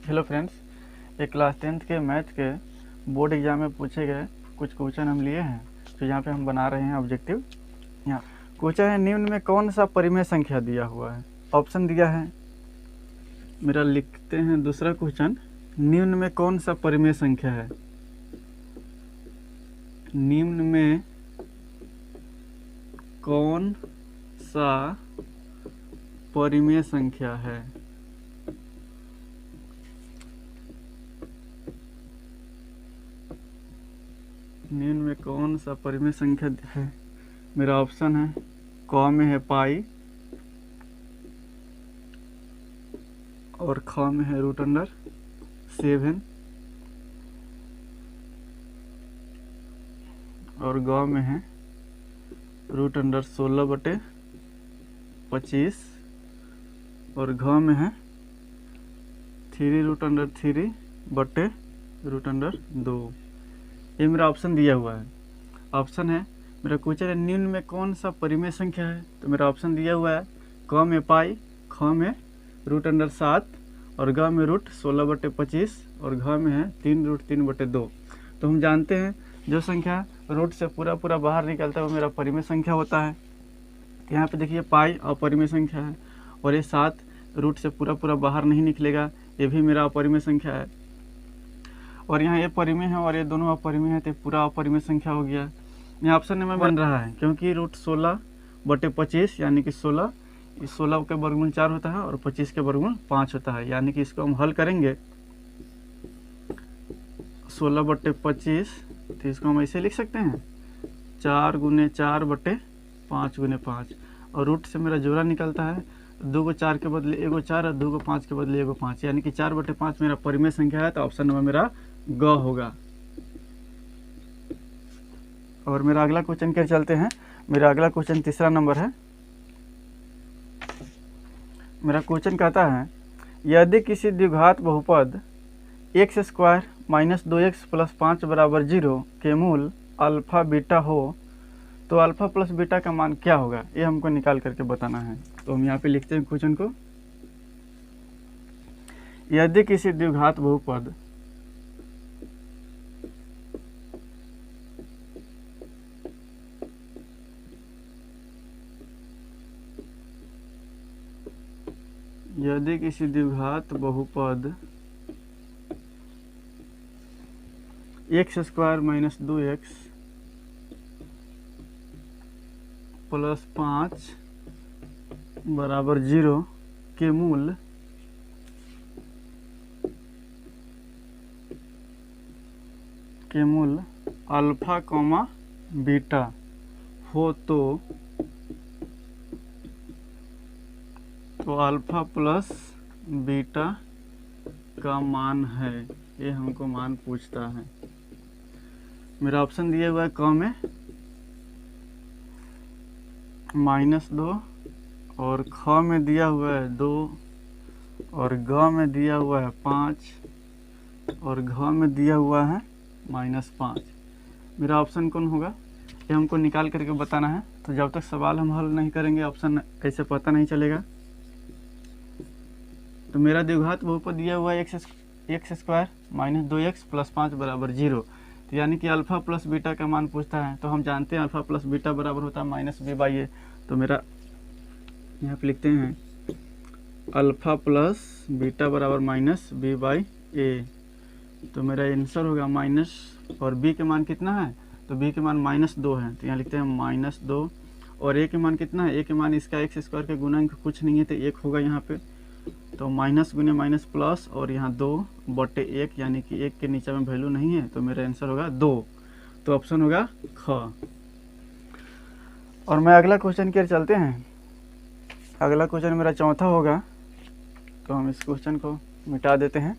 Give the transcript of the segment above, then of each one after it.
Hello friends, एक class 10th के math के बोर्ड एग्जाम में पूछे गए कुछ क्वेश्चन हम लिए हैं। तो यहाँ पे हम बना रहे हैं ऑब्जेक्टिव। यहाँ क्वेश्चन है, निम्न में कौन सा परिमेय संख्या दिया हुआ है। ऑप्शन दिया है मेरा, लिखते हैं दूसरा क्वेश्चन, निम्न में कौन सा परिमेय संख्या है। निम्न में कौन सा परिमेय संख्या है। निम्न में कौन सा परिमेय संख्या है। मेरा ऑप्शन है, क में है पाई और ख में है √7 और ग में है √16/25 और घ में है 3√3/√2। ये मेरा ऑप्शन दिया हुआ है। ऑप्शन है मेरा क्वेश्चन है, निम्न में कौन सा परिमेय संख्या है। तो मेरा ऑप्शन दिया हुआ है, क में पाई, ख में √7 और ग में √16/25 और घ में है 3√3/2। तो हम जानते हैं जो संख्या रूट से पूरा बाहर निकलता है वो मेरा परिमेय संख्या होता है। यहाँ पे देखिए पाई अपरिमेय संख्या है और ये 7 रूट से पूरा बाहर नहीं निकलेगा, ये भी मेरा अपरिमेय संख्या है। और यहाँ ये परिमेय है और ये दोनों अपरिमेय है, तो पूरा अपरिमेय संख्या हो गया। यहाँ ऑप्शन में बन रहा है क्योंकि √16/25 यानी कि 16, इस 16 के वर्गमूल 4 होता है और 25 के वर्गमूल 5 होता है। यानी कि इसको हम हल करेंगे 16/25, तो इसको हम ऐसे लिख सकते हैं 4 × 4/5 × 5 और रूट से मेरा जोड़ा निकलता है, 2 को 4 के बदले 1 को 4 और 2 को 5 के बदले 1 को 5, यानी कि 4/5 मेरा परिमेय संख्या है। तो ऑप्शन नंबर मेरा ग होगा। और मेरा अगला क्वेश्चन क्या चलते हैं। मेरा अगला क्वेश्चन तीसरा नंबर है। मेरा क्वेश्चन कहता है, यदि किसी द्विघात बहुपद x² - 2x + 5 = 0 के मूल अल्फा बीटा हो तो अल्फा प्लस बीटा का मान क्या होगा, ये हमको निकाल करके बताना है। तो हम यहाँ पे लिखते हैं क्वेश्चन को, यदि किसी द्विघात बहुपद x² - 2x + 5 = 0 के मूल अल्फा बीटा हो तो अल्फा प्लस बीटा का मान है, ये हमको मान पूछता है। मेरा ऑप्शन दिया हुआ है, क में -2 और ख में दिया हुआ है 2 और ग में दिया हुआ है 5 और घ में दिया हुआ है -5। मेरा ऑप्शन कौन होगा, ये हमको निकाल करके बताना है। तो जब तक सवाल हम हल नहीं करेंगे ऑप्शन कैसे पता नहीं चलेगा। तो मेरा द्विघात बहुपद दिया हुआ है x² - 2x + 5 = 0, तो यानी कि अल्फा प्लस बीटा का मान पूछता है। तो हम जानते हैं अल्फा प्लस बीटा बराबर होता है -b/a। तो मेरा यहाँ पे लिखते हैं अल्फा प्लस बीटा बराबर -b/a। तो मेरा आंसर होगा माइनस, और b के मान कितना है, तो b के मान -2 है, तो यहाँ लिखते हैं -2 और a के मान कितना है, a के मान इसका x² के गुणनक कुछ नहीं है तो 1 होगा यहाँ पे। तो माइनस गुने माइनस प्लस और यहाँ 2/1 यानी कि 1 के नीचे में वैल्यू नहीं है, तो मेरा आंसर होगा 2। तो ऑप्शन होगा ख। और मैं अगला क्वेश्चन की ओर चलते हैं। अगला क्वेश्चन मेरा चौथा होगा, तो हम इस क्वेश्चन को मिटा देते हैं।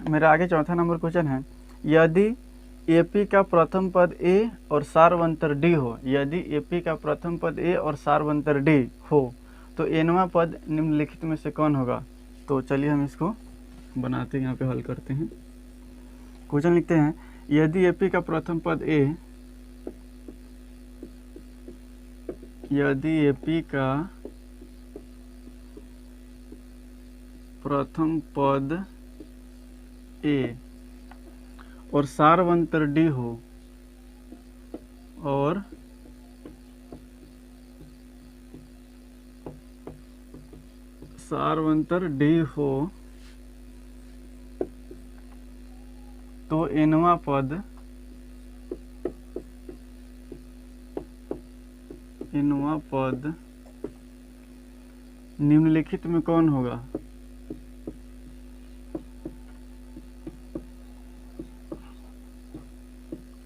मेरा आगे चौथा नंबर क्वेश्चन है, यदि AP का प्रथम पद A और सारवंतर D हो, यदि AP का प्रथम पद A और सारवंतर D हो तो nवां पद निम्नलिखित में से कौन होगा। तो चलिए हम इसको बनाते हैं, यहाँ पे हल करते हैं। क्वेश्चन लिखते हैं, यदि AP का प्रथम पद A यदि AP का प्रथम पद A और सारवंतर D हो और सारवंतर D हो तो nवां पद निम्नलिखित में कौन होगा?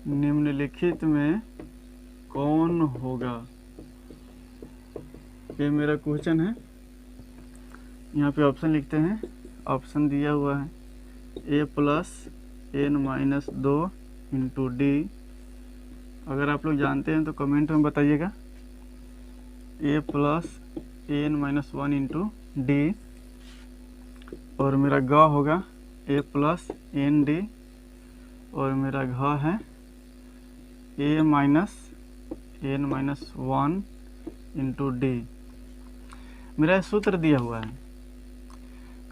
निम्नलिखित में कौन होगा? ये मेरा क्वेश्चन है। यहाँ पे ऑप्शन लिखते हैं। ऑप्शन दिया हुआ है A+n-2 इंटू D। अगर आप लोग जानते हैं तो कमेंट में बताइएगा। A+n-1 इंटू D और मेरा ग होगा A+n-D और मेरा घ है A-n-1 इंटू D। मेरा सूत्र दिया हुआ है।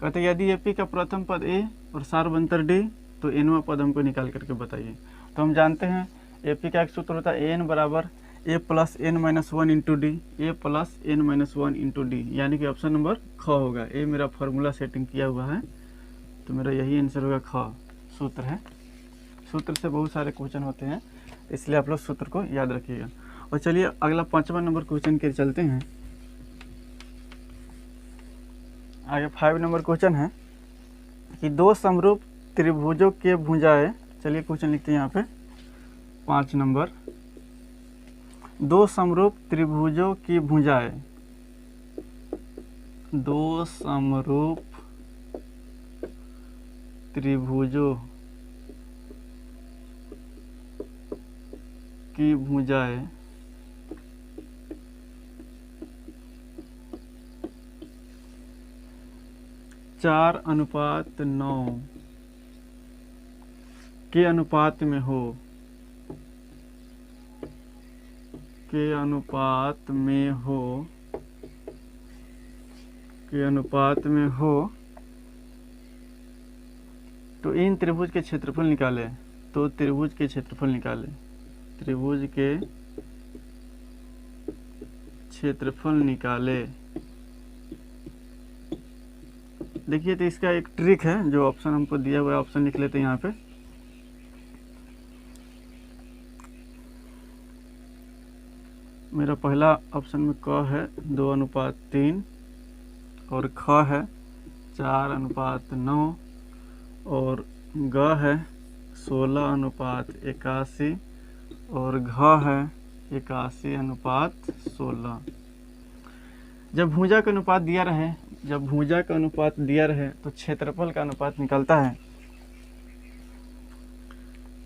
कहते यदि AP का प्रथम पद A और सारवंतर D तो nवां पद हमको निकाल करके बताइए। तो हम जानते हैं AP का एक सूत्र होता है an बराबर A+n-1 into D, A+n-1 into D, यानी कि ऑप्शन नंबर ख होगा। ये मेरा फार्मूला सेटिंग किया हुआ है तो मेरा यही आंसर होगा। ख सूत्र है। सूत्र से बहुत सारे क्वेश्चन होते हैं, इसलिए आप लोग सूत्र को याद रखिएगा। और चलिए अगला 5वां नंबर क्वेश्चन के चलते हैं। आगे 5 नंबर क्वेश्चन है कि दो समरूप त्रिभुजों के भुजाएं। चलिए क्वेश्चन लिखते हैं यहाँ पे 5 नंबर। दो समरूप त्रिभुजों की भुजाएं, दो समरूप त्रिभुजों की भुजाएं चार अनुपात 9 के अनुपात में हो, के अनुपात में हो तो इन त्रिभुज के क्षेत्रफल निकाले। तो त्रिभुज के क्षेत्रफल निकाले। त्रिभुज के क्षेत्रफल निकाले। देखिए तो इसका एक ट्रिक है जो ऑप्शन हमको दिया हुआ है। ऑप्शन लिख लेते हैं यहाँ पे। मेरा पहला ऑप्शन में क है 2:3 और ख है 4:9 और ग है 16:81 और घ है 81:16। जब भुजा का अनुपात दिया रहे तो क्षेत्रफल का अनुपात निकलता है।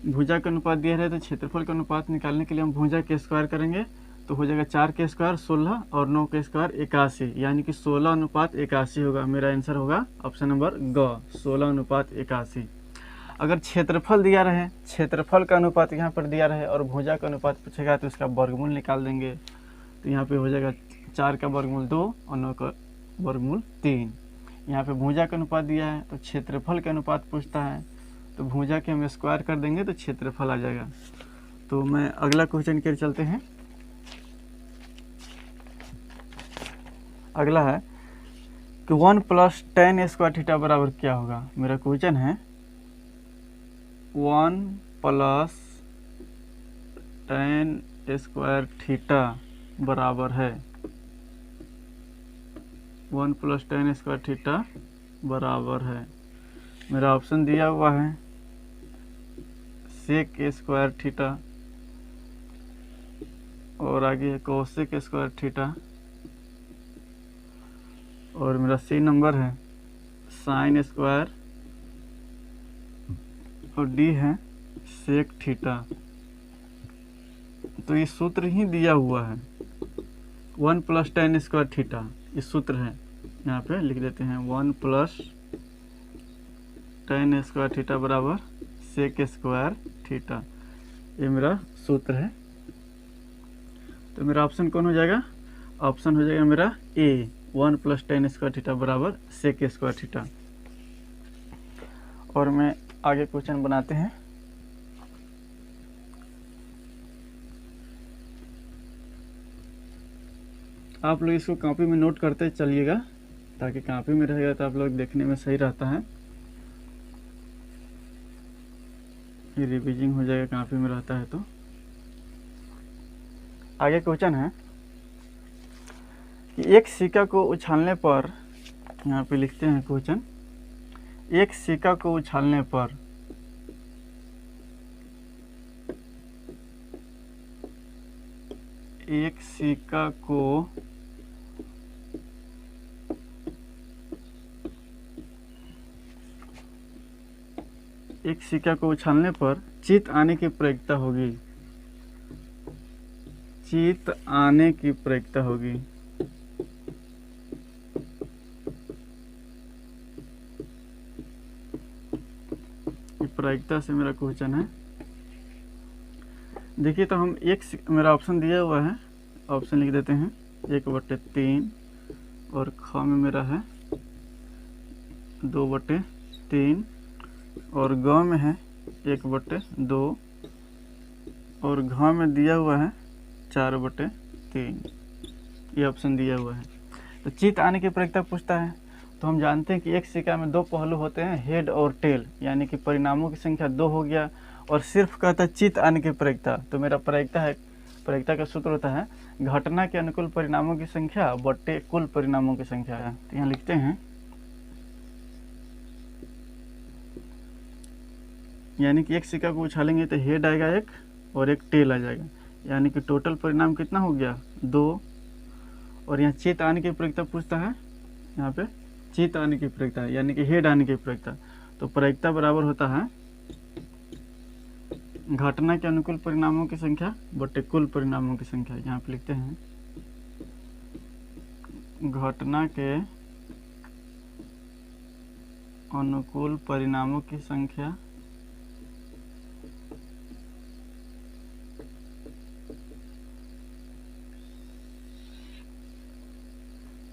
भुजा का अनुपात दिया रहे तो क्षेत्रफल का अनुपात निकालने के लिए हम भुजा के स्क्वायर करेंगे तो हो जाएगा 4 के स्क्वायर 16 और 9 के स्क्वायर 81, यानी कि 16:81 होगा। मेरा आंसर होगा ऑप्शन नंबर ग 16:81। अगर क्षेत्रफल दिया रहे, क्षेत्रफल का अनुपात यहाँ पर दिया रहे और भुजा का अनुपात पूछेगा तो इसका वर्गमूल निकाल देंगे। तो यहाँ पे हो जाएगा 4 का वर्गमूल 2 और 9 का वर्गमूल 3। यहाँ पे भुजा का अनुपात दिया है तो क्षेत्रफल का अनुपात पूछता है तो भुजा के हम स्क्वायर कर देंगे तो क्षेत्रफल आ जाएगा। तो मैं अगला क्वेश्चन के चलते हैं। अगला है कि 1 + tan स्क्वायर थीटा बराबर क्या होगा। मेरा क्वेश्चन है 1 + tan स्क्वायर थीटा बराबर है 1 + tan स्क्वायर थीटा बराबर है। मेरा ऑप्शन दिया हुआ है sec स्क्वायर थीटा और आगे है cosec स्क्वायर थीटा और मेरा सी नंबर है sin स्क्वायर और डी है sec थीटा। तो ये सूत्र ही दिया हुआ है 1 + tan स्क्वायर थीटा, ये सूत्र है। यहाँ पे लिख देते हैं 1 + tan स्क्वायर थीटा बराबर sec स्क्वायर थीटा, ये मेरा सूत्र है। तो मेरा ऑप्शन कौन हो जाएगा? ऑप्शन हो जाएगा मेरा ए, 1 + tan स्क्वायर थीटा बराबर सेक स्क्वायर थीटा। और मैं आगे क्वेश्चन बनाते हैं। आप लोग इसको कॉपी में नोट करते चलिएगा, ताकि कॉपी में रहेगा तो आप लोग देखने में सही रहता है, रिवीजिंग हो जाएगा कॉपी में रहता है तो। आगे क्वेश्चन है कि एक सिक्का को उछालने पर, यहाँ पे लिखते हैं क्वेश्चन, एक सिक्का को उछालने पर एक सिक्का को उछालने पर चित आने की प्रयोक्ता होगी। चित आने की प्रयोक्ता होगी। प्रयोक्ता से मेरा क्वेश्चन है। देखिए तो हम मेरा ऑप्शन दिया हुआ है, ऑप्शन लिख देते हैं 1/3 और ख में मेरा है 2/3 और ग में है 1/2 और घ में दिया हुआ है 4/3। ये ऑप्शन दिया हुआ है। तो चित आने की प्रयोक्ता पूछता है, तो हम जानते हैं कि एक सिक्का में दो पहलू होते हैं, हेड और टेल, यानी कि परिणामों की संख्या 2 हो गया, और सिर्फ कहता है चित आने की प्रयोक्ता। तो मेरा प्रयोक्ता का सूत्र होता है घटना के अनुकूल परिणामों की संख्या बट्टे कुल परिणामों की संख्या है। तो यहाँ लिखते हैं, यानी कि एक सिक्का को उछालेंगे तो हेड आएगा एक और एक टेल आ जाएगा, यानी कि टोटल परिणाम कितना हो गया 2। और यहाँ चित आने की प्रयोक्ता पूछता है, यहाँ पे चित आने की प्रयोक्ता यानी कि हेड आने की प्रयोक्ता। तो प्रयोक्ता बराबर होता है घटना के अनुकूल परिणामों की संख्या बटे कुल परिणामों की संख्या। यहाँ पे लिखते हैं घटना के अनुकूल परिणामों की संख्या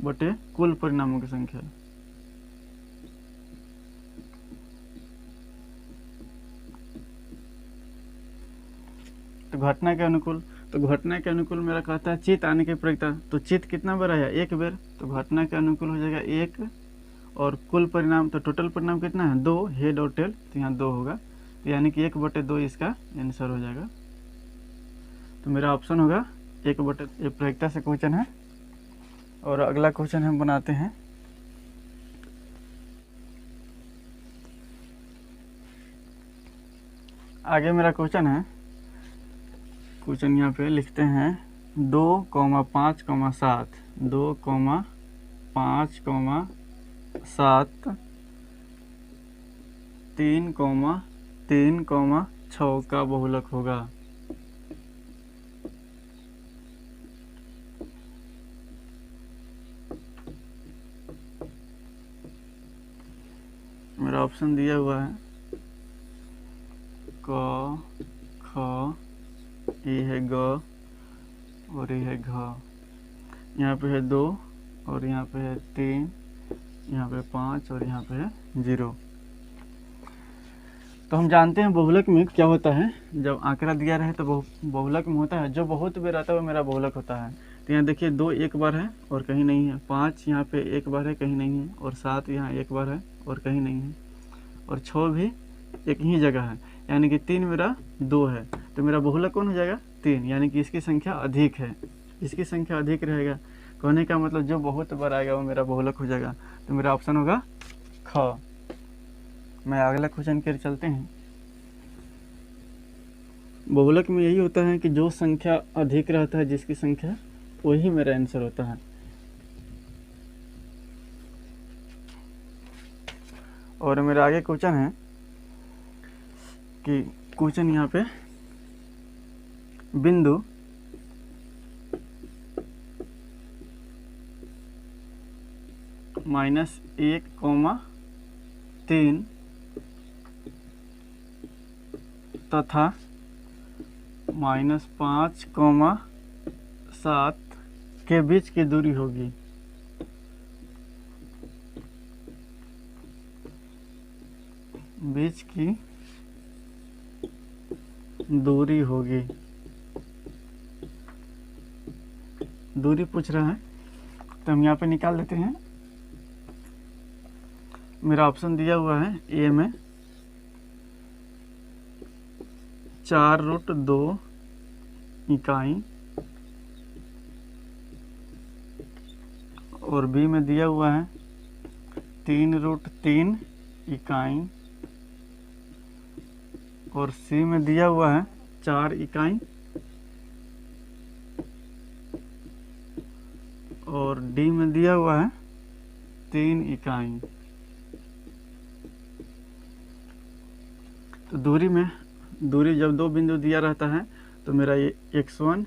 बटे कुल परिणामों की संख्या। तो घटना के अनुकूल मेरा कहता है चित आने की प्रयोक्ता। तो चित कितना बार आया, एक बेर, तो घटना के अनुकूल हो जाएगा 1, और कुल परिणाम तो टोटल परिणाम कितना है 2, हेड और टेल, तो यहाँ 2 होगा, तो यानी कि 1/2 इसका आंसर हो जाएगा। तो मेरा ऑप्शन होगा 1/2। ये प्रयोक्ता से क्वेश्चन है। और अगला क्वेश्चन हम बनाते हैं। आगे मेरा क्वेश्चन है, क्वेश्चन यहाँ पे लिखते हैं 2,5,7 2,5,7 3,3,6 का बहुलक होगा। मेरा ऑप्शन दिया हुआ है क, ख, ये है ग और ये है घ। यहाँ पे है 2 और यहाँ पे है 3, यहाँ पे 5 और यहाँ पे है 0। तो हम जानते हैं बहुलक में क्या होता है, जब आंकड़ा दिया रहे तो बहुलक में होता है जो बहुत बेर आता है वो मेरा बहुलक होता है। तो यहाँ देखिए 2 एक बार है और कहीं नहीं है, 5 यहाँ पे एक बार है कहीं नहीं है, और 7 यहाँ एक बार है और कहीं नहीं है, और 6 भी एक ही जगह है, यानी कि 3 मेरा 2 है। तो मेरा बहुलक कौन हो जाएगा 3, यानी कि इसकी संख्या अधिक है, इसकी संख्या अधिक रहेगा। कहने का मतलब जो बहुत बार आएगा वो मेरा बहुलक हो जाएगा। तो मेरा ऑप्शन होगा ख। मैं अगला क्वेश्चन के चलते हैं। बहुलक में यही होता है कि जो संख्या अधिक रहता है, जिसकी संख्या, वही मेरा आंसर होता है। और मेरा आगे क्वेश्चन है कि क्वेश्चन यहाँ पे बिंदु -1,3 तथा -5,7 के बीच की दूरी होगी। बीच की दूरी होगी। दूरी पूछ रहा है तो हम यहाँ पे निकाल लेते हैं। मेरा ऑप्शन दिया हुआ है ए में 4√2 इकाई और बी में दिया हुआ है 3√3 इकाई और सी में दिया हुआ है 4 इकाई और डी में दिया हुआ है 3 इकाई। तो दूरी जब दो बिंदु दिया रहता है तो मेरा ये x1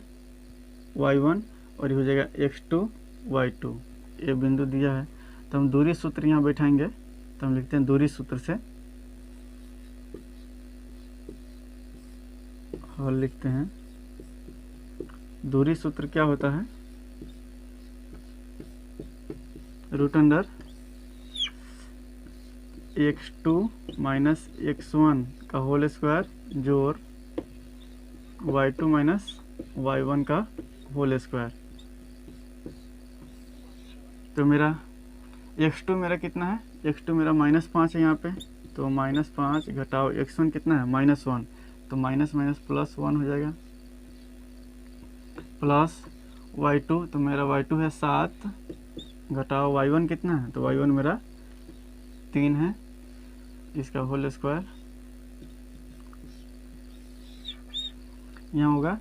y1 और ये हो जाएगा x2 y2, ये बिंदु दिया है। तो हम दूरी सूत्र यहाँ बैठाएंगे तो हम लिखते हैं दूरी सूत्र से हल लिखते हैं। दूरी सूत्र क्या होता है, √(x2 माइनस x1 का होल स्क्वायर जोड़ y2 माइनस y1 का होल स्क्वायर। तो मेरा x2 मेरा कितना है, x2 मेरा -5 है यहाँ पे, तो -5 घटाओ x1 कितना है -1, तो माइनस माइनस +1 हो जाएगा प्लस y2, तो मेरा y2 है 7 घटाओ y1 कितना है, तो y1 मेरा 3 है, इसका होल स्क्वायर। यहाँ होगा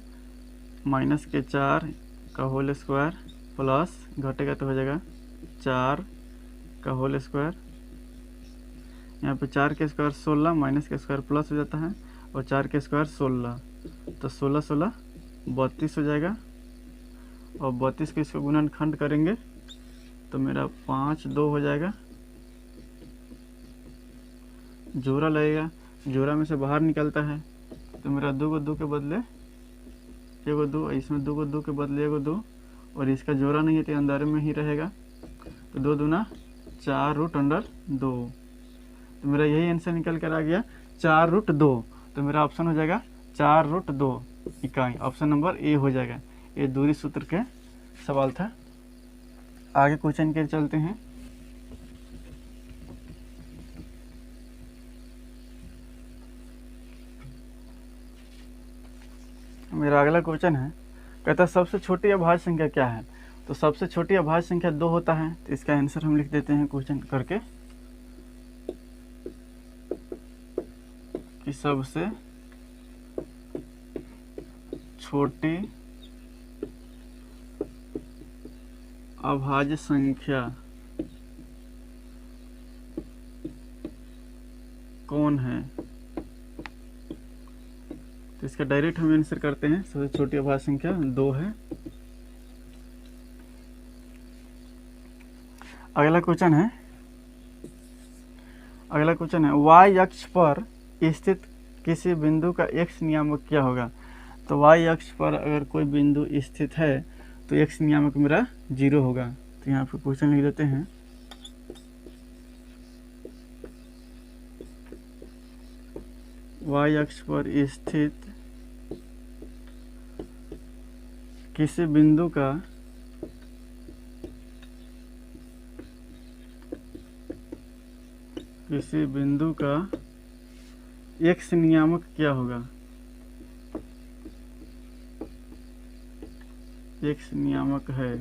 -4 का होल स्क्वायर प्लस घटेगा तो हो जाएगा 4 का होल स्क्वायर। यहाँ पे 4 के स्क्वायर 16 माइनस के स्क्वायर प्लस हो जाता है और 4 के स्क्वायर 16, तो 16 16 32 हो जाएगा और 32 के इसको गुणनखंड करेंगे तो मेरा 5 2 हो जाएगा। जोड़ा लगेगा, जोड़ा में से बाहर निकलता है तो मेरा 2 को 2 के बदले 1 2, इसमें 2 को 2 के बदले 1 2 और इसका जोड़ा नहीं है तो अंदर में ही रहेगा, तो 2 दूना 4√2। तो मेरा यही आंसर निकल कर आ गया 4√2। तो मेरा ऑप्शन हो जाएगा 4√2 इकाई, ऑप्शन नंबर ए हो जाएगा। ये दूरी सूत्र के सवाल था। आगे क्वेश्चन के चलते हैं। मेरा अगला क्वेश्चन है, कहता है सबसे छोटी अभाज्य संख्या क्या है। तो सबसे छोटी अभाज्य संख्या 2 होता है, तो इसका आंसर हम लिख देते हैं क्वेश्चन करके कि सबसे छोटी अभाज्य संख्या कौन है। तो इसका डायरेक्ट हम आंसर करते हैं, सबसे छोटी अभाज्य संख्या 2 है। अगला क्वेश्चन है y अक्ष पर स्थित किसी बिंदु का x नियामक क्या होगा। तो y अक्ष पर अगर कोई बिंदु स्थित है तो x नियामक मेरा 0 होगा। तो यहाँ पे क्वेश्चन लिख देते हैं, y अक्ष पर स्थित किसी बिंदु का x नियामक क्या होगा। x नियामक है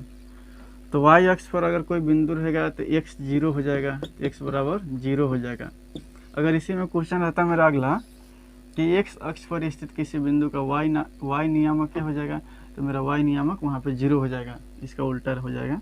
तो y अक्ष पर अगर कोई बिंदु रहेगा तो x 0 हो जाएगा, x बराबर 0 हो जाएगा। अगर इसी में क्वेश्चन रहता मेरा अगला कि x अक्ष पर स्थित किसी बिंदु का y नियामक क्या हो जाएगा, तो मेरा y नियामक वहाँ पे 0 हो जाएगा, इसका उल्टा हो जाएगा।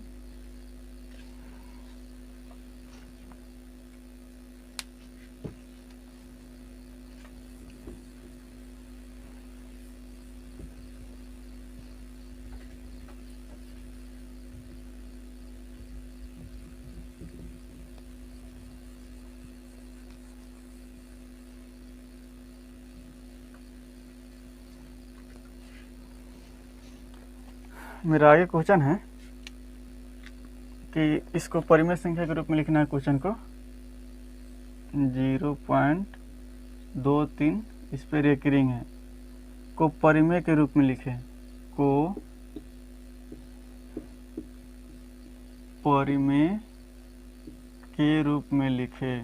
मेरा आगे क्वेश्चन है, कि इसको परिमेय संख्या के रूप में लिखना है क्वेश्चन को 0.23 इस पे रेकरिंग है, को परिमेय के रूप में लिखे, को परिमेय के रूप में लिखे।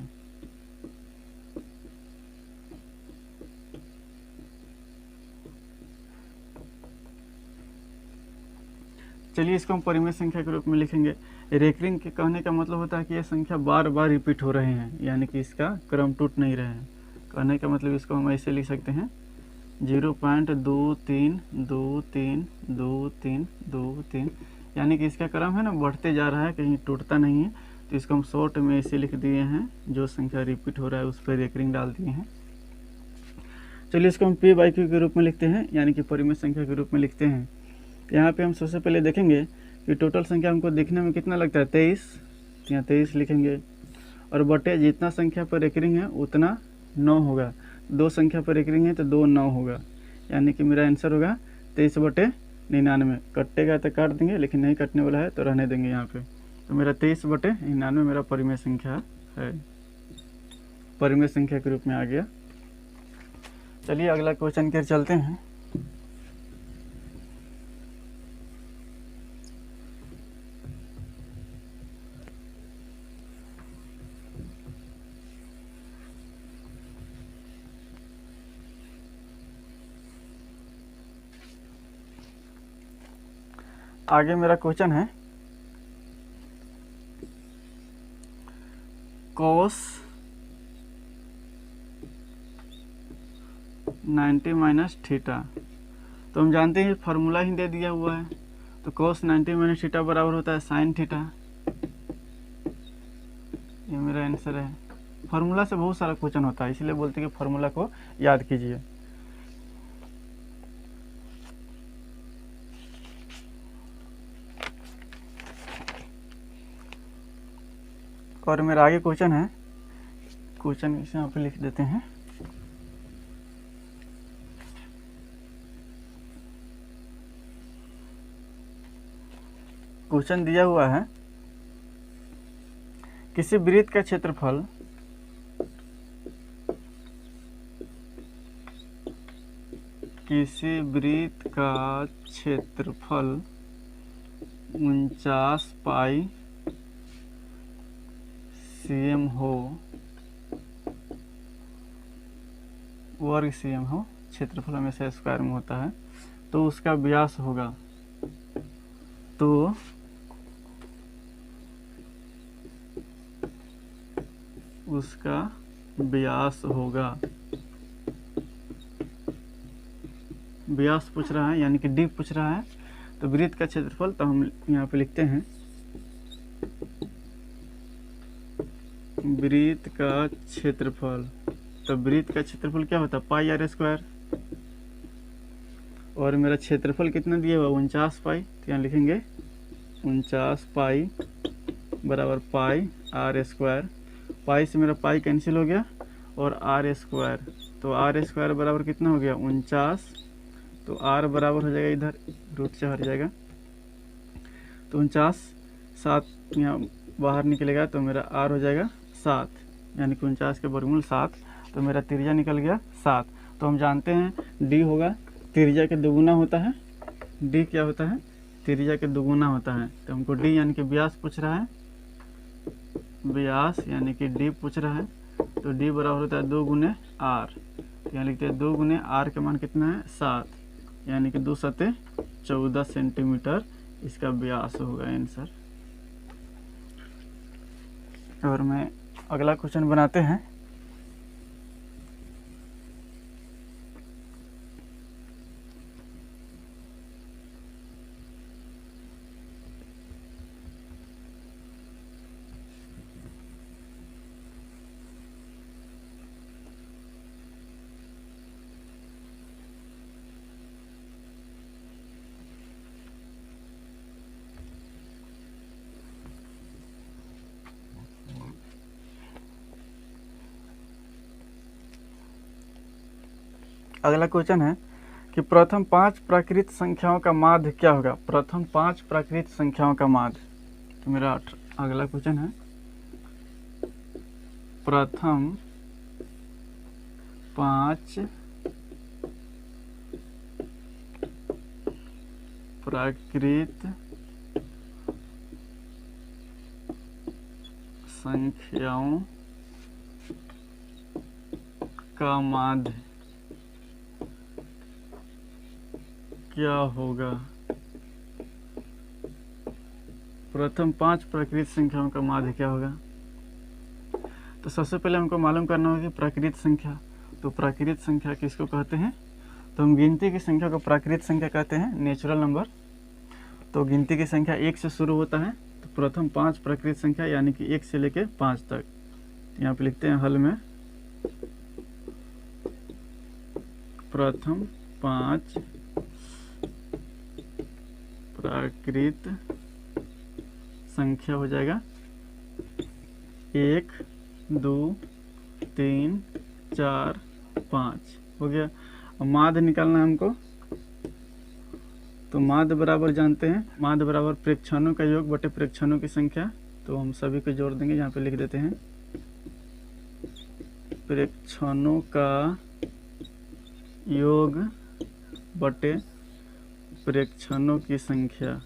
चलिए इसको हम परिमेय संख्या के रूप में लिखेंगे। रेकरिंग के कहने का मतलब होता है कि ये संख्या बार बार रिपीट हो रहे हैं, यानी कि इसका क्रम टूट नहीं रहे हैं। कहने का मतलब इसको हम ऐसे लिख सकते हैं 0.23232323, यानी कि इसका क्रम है ना बढ़ते जा रहा है, कहीं टूटता नहीं है। तो इसको हम शॉर्ट में ऐसे लिख दिए हैं, जो संख्या रिपीट हो रहा है उस पर रेकरिंग डाल दिए हैं। चलिए इसको हम P/Q के रूप में लिखते हैं, यानी कि परिमेय संख्या के रूप में लिखते हैं। यहाँ पे हम सबसे पहले देखेंगे कि टोटल संख्या हमको दिखने में कितना लगता है 23, यहाँ 23 लिखेंगे, और बटे जितना संख्या पर रेकरिंग है उतना 9 होगा। 2 संख्या पर रेकरिंग है तो 2 9 होगा, यानी कि मेरा आंसर होगा 23/99। कटेगा तो काट देंगे, लेकिन नहीं कटने वाला है तो रहने देंगे यहाँ पे। तो मेरा 23/99 मेरा परिमेय संख्या है, परिमेय संख्या के रूप में आ गया। चलिए अगला क्वेश्चन के चलते हैं। आगे मेरा क्वेश्चन है cos 90 माइनस थीटा। तो हम जानते हैं फार्मूला ही दे दिया हुआ है, तो cos 90 माइनस थीटा बराबर होता है साइन थीटा। ये मेरा आंसर है। फार्मूला से बहुत सारा क्वेश्चन होता है, इसलिए बोलते हैं कि फार्मूला को याद कीजिए। और मेरा आगे क्वेश्चन है, क्वेश्चन इसे यहाँ पे लिख देते हैं। क्वेश्चन दिया हुआ है किसी वृत्त का क्षेत्रफल किसी वृत्त का क्षेत्रफल 49 पाई cm हो, वर्ग cm हो, क्षेत्रफल हमेशा स्क्वायर में होता है, तो उसका व्यास होगा, तो उसका व्यास होगा। व्यास पूछ रहा है, यानी कि डी पूछ रहा है। तो वृत्त का क्षेत्रफल, तो हम यहाँ पे लिखते हैं वृत्त का क्षेत्रफल। तो वृत्त का क्षेत्रफल क्या होता है πr², और मेरा क्षेत्रफल कितना दिया हुआ 49 पाई, तो यहाँ लिखेंगे 49 पाई बराबर πr²। पाई से मेरा पाई कैंसिल हो गया और r², तो r² बराबर कितना हो गया 49, तो r बराबर हो जाएगा, इधर रूट से हट जाएगा, तो 49 7 यहाँ बाहर निकलेगा, तो मेरा r हो जाएगा 7, यानी कि 49 के वर्गमूल 7, तो मेरा त्रिज्या निकल गया 7। तो हम जानते हैं d होगा त्रिज्या के दोगुना होता है। d क्या होता है त्रिज्या के दोगुना होता है, तो हमको d यानी कि व्यास पूछ रहा है, व्यास यानी कि d पूछ रहा है, तो d बराबर होता है 2 गुने r। यहाँ लिखते हैं 2 गुने r का मान कितना है 7, यानी कि 2 सते 14 सेंटीमीटर इसका व्यास होगा आंसर। और मैं अगला क्वेश्चन बनाते हैं। अगला क्वेश्चन है कि प्रथम 5 प्राकृत संख्याओं का माध्य क्या होगा। प्रथम 5 प्राकृत संख्याओं का माध्य, तो मेरा अगला क्वेश्चन है, प्रथम 5 प्राकृत संख्याओं का माध्य क्या होगा? प्रथम 5 प्राकृत संख्याओं का माध्य क्या होगा? तो सबसे पहले हमको मालूम करना होगा कि प्राकृत संख्या, तो प्राकृत संख्या किसको कहते हैं? तो हम गिनती की संख्या को प्राकृत संख्या कहते हैं, नेचुरल नंबर। तो गिनती की संख्या 1 से शुरू होता है, तो प्रथम 5 प्राकृत संख्या यानी कि 1 से लेकर 5 तक। तो यहाँ पे लिखते हैं हल में, प्रथम 5 प्राकृत संख्या हो जाएगा 1 2 3 4 5 हो गया। अब माध्य निकालना है हमको, तो माध्य बराबर जानते हैं, माध्य बराबर प्रेक्षणों का योग बटे प्रेक्षणों की संख्या। तो हम सभी को जोड़ देंगे, यहाँ पे लिख देते हैं प्रेक्षणों का योग बटे प्रेक्षणों की संख्या।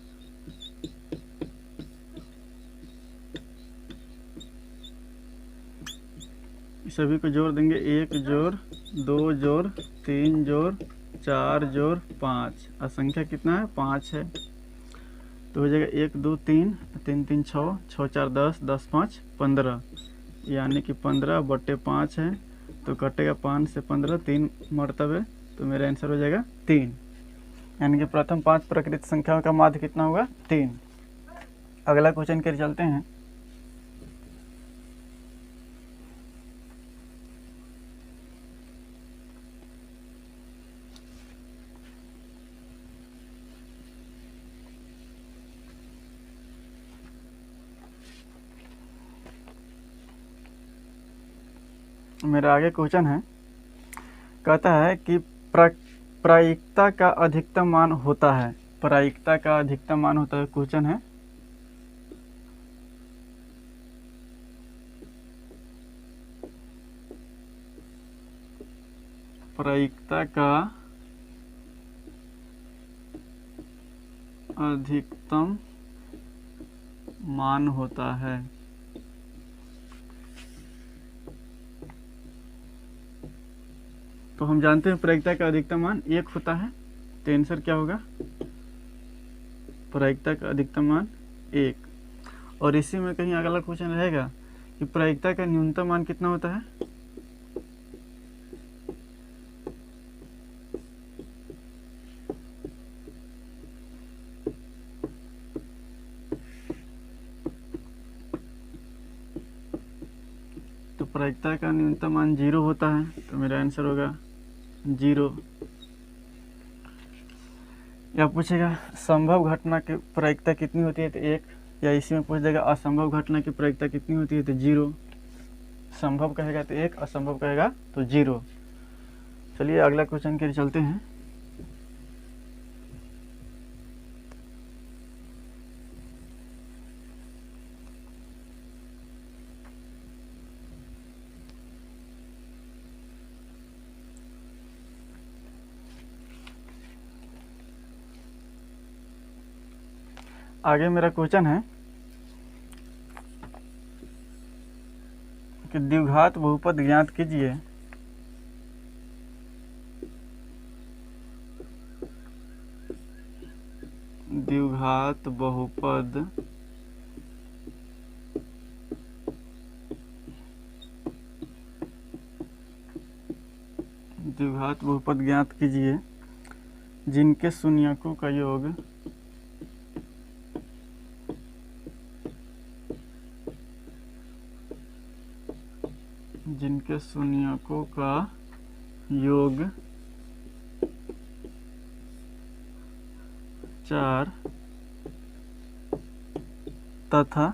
सभी को जोड़ देंगे, 1 जोड़ 2 जोड़ 3 जोड़ 4 जोड़ 5, और संख्या कितना है? 5 है। तो हो जाएगा 1 2 3 3 3 6 6 4 10 10 5 15, यानी कि 15 बटे 5 है। तो कटेगा 5 से 15 3 मरतबे, तो मेरा आंसर हो जाएगा 3, यानी कि प्रथम 5 प्राकृत संख्याओं का माध्य कितना होगा? 3। अगला क्वेश्चन के चलते हैं। मेरा आगे क्वेश्चन है, कहता है कि प्रायिकता का अधिकतम मान होता है, प्रायिकता का अधिकतम मान होता है। क्वेश्चन है, प्रायिकता का अधिकतम मान होता है। तो हम जानते हैं प्रायिकता का अधिकतम मान 1 होता है, तो आंसर क्या होगा? प्रायिकता का अधिकतम मान 1। और इसी में कहीं अगला क्वेश्चन रहेगा कि प्रायिकता का न्यूनतम मान कितना होता है? तो प्रायिकता का न्यूनतम मान 0 होता है, तो मेरा आंसर होगा 0। या पूछेगा संभव घटना की प्रायिकता कितनी होती है? तो 1। या इसी में पूछ देगा असंभव घटना की प्रायिकता कितनी होती है? तो 0। संभव कहेगा तो 1, असंभव कहेगा तो 0। चलिए अगला क्वेश्चन के लिए चलते हैं। आगे मेरा क्वेश्चन है कि द्विघात बहुपद ज्ञात कीजिए। द्विघात बहुपद ज्ञात कीजिए जिनके शून्यकों का योग जिनके शून्यकों का योग 4 तथा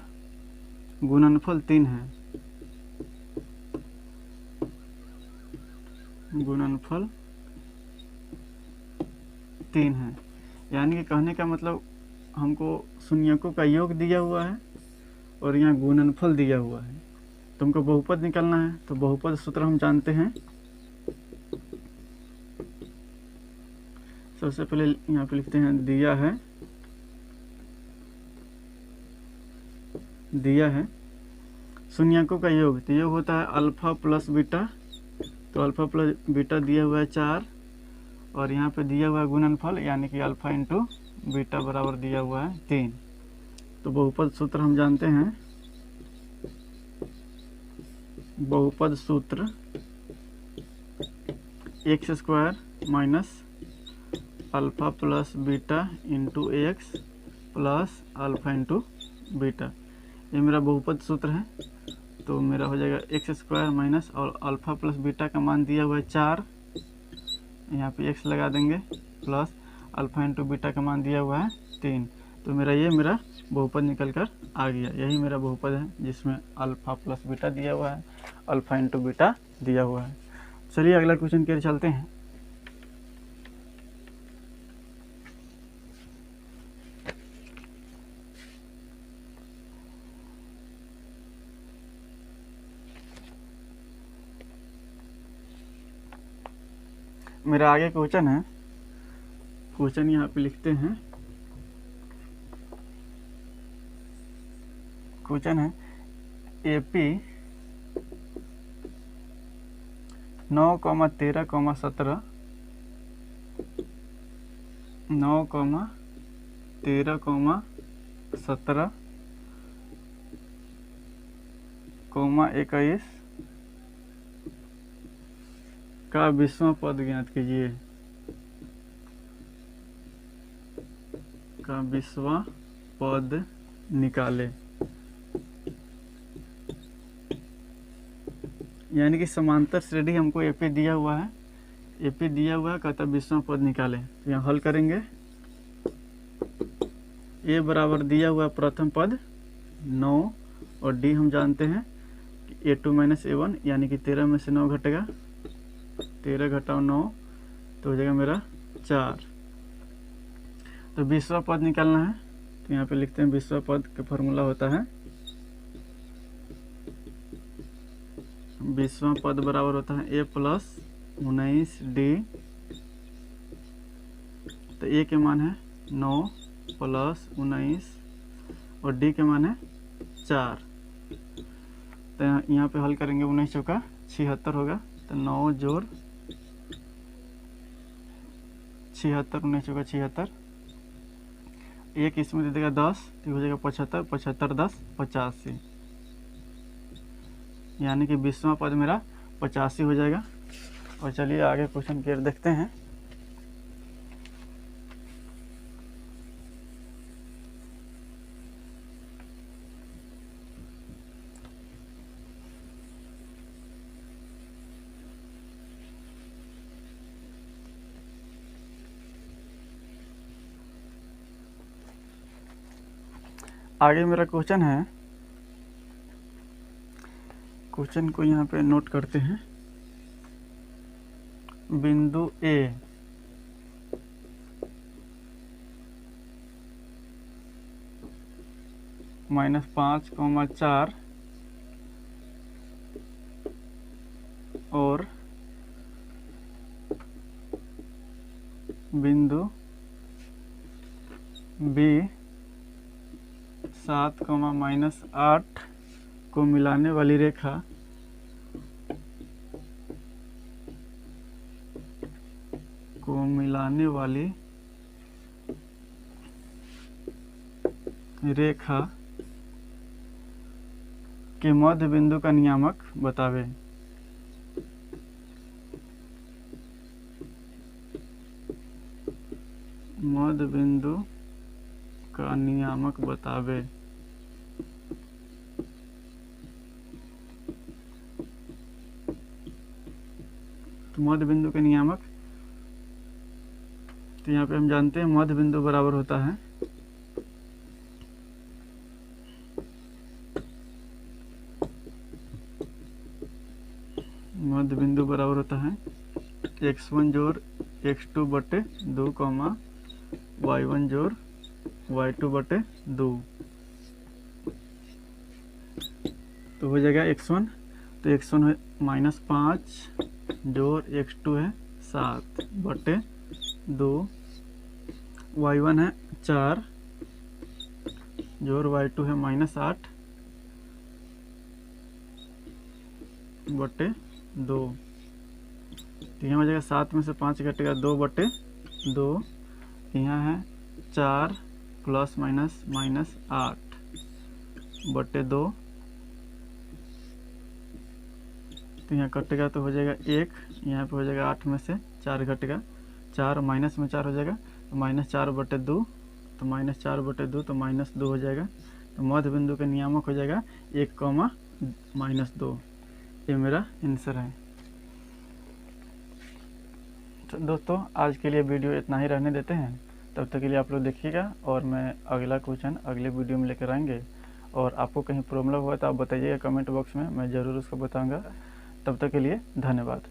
गुणनफल 3 है। गुणनफल 3 है, यानी कि कहने का मतलब हमको शून्यकों का योग दिया हुआ है और यहाँ गुणनफल दिया हुआ है। तुमको बहुपद निकालना है, तो बहुपद सूत्र हम जानते हैं। सबसे पहले यहाँ पे लिखते हैं दिया है शून्यकों का योग, तो योग होता है अल्फा प्लस बीटा। तो अल्फा प्लस बीटा दिया हुआ है 4, और यहाँ पे दिया हुआ है गुणनफल यानी कि अल्फा इंटू बीटा बराबर दिया हुआ है 3। तो बहुपद सूत्र हम जानते हैं, बहुपद सूत्र x square minus alpha plus beta into x plus alpha into beta, ये मेरा बहुपद सूत्र है। तो मेरा हो जाएगा एक्स स्क्वायर माइनस और अल्फा प्लस बीटा का मान दिया हुआ है 4, यहाँ पे एक्स लगा देंगे, प्लस अल्फा इंटू बीटा का मान दिया हुआ है 3। तो मेरा बहुपद निकल कर आ गया। यही मेरा बहुपद है जिसमें अल्फा प्लस बीटा दिया हुआ है, अल्फा इंटू बीटा दिया हुआ है। चलिए अगला क्वेश्चन की ओर चलते हैं। मेरा आगे क्वेश्चन है, क्वेश्चन यहाँ पे लिखते हैं। क्वेश्चन है एपी 9,13,17 9,13,17, 21 का 20वां पद ज्ञात कीजिए। का 20वां पद निकाले। यानी कि समांतर श्रेणी हमको एपी दिया हुआ है, कहता 20वां पद निकाले। तो यहाँ हल करेंगे। ए बराबर दिया हुआ प्रथम पद 9, और डी हम जानते हैं कि A2 माइनस A1 यानी कि 13 में से 9 घटेगा, 13 घटाओ 9 तो हो जाएगा मेरा 4। तो 20वां पद निकालना है। तो यहाँ पे लिखते हैं 20वां पद का फॉर्मूला होता है, 20वां पद बराबर होता है A प्लस 19D। तो A के मान है 9 प्लस 19 और D के मान है 4। तो यहाँ पे हल करेंगे, 19 चौका 76 होगा। तो 9 जोड़ 76, 19 चौका 76, एक इसमें दे देगा 10, तो हो जाएगा 75, 75 10 85, यानी कि 20वां पद मेरा 85 हो जाएगा। और चलिए आगे क्वेश्चन की ओर देखते हैं। आगे मेरा क्वेश्चन है, क्वेश्चन को यहाँ पे नोट करते हैं। बिंदु ए -5,4 और बिंदु बी 7,-8 को मिलाने वाली रेखा के मध्य बिंदु का नियामक बतावे। मध्य बिंदु का नियामक बतावे। तो मध्य बिंदु के नियामक, तो यहाँ पे हम जानते हैं मध्य बिंदु बराबर होता है x1 जोड़ x2 बटे 2, y1 जोड़ y2 बटे 2। तो हो जाएगा x1, तो x1 है -5 जोड़ x2 है 7 बटे 2, y1 है 4 जोड़ y2 है -8 बटे 2। तो यहाँ हो जाएगा 7 में से 5 घटेगा 2 बटे 2। यहाँ है 4 प्लस माइनस -8 बटे 2। तो यहाँ कटेगा तो हो जाएगा 1, यहाँ पे हो जाएगा 8 में से 4 घटेगा 4, माइनस में 4 हो जाएगा तो -4 बटे 2, तो -4 बटे 2 तो -2 हो जाएगा। तो मध्य बिंदु का नियामक हो जाएगा 1, -2। ये मेरा आंसर है। तो दोस्तों आज के लिए वीडियो इतना ही रहने देते हैं, तब तक के लिए आप लोग देखिएगा और मैं अगला क्वेश्चन अगले वीडियो में लेकर आएंगे। और आपको कहीं प्रॉब्लम हुआ तो आप बताइएगा कमेंट बॉक्स में, मैं ज़रूर उसको बताऊंगा। तब तक के लिए धन्यवाद।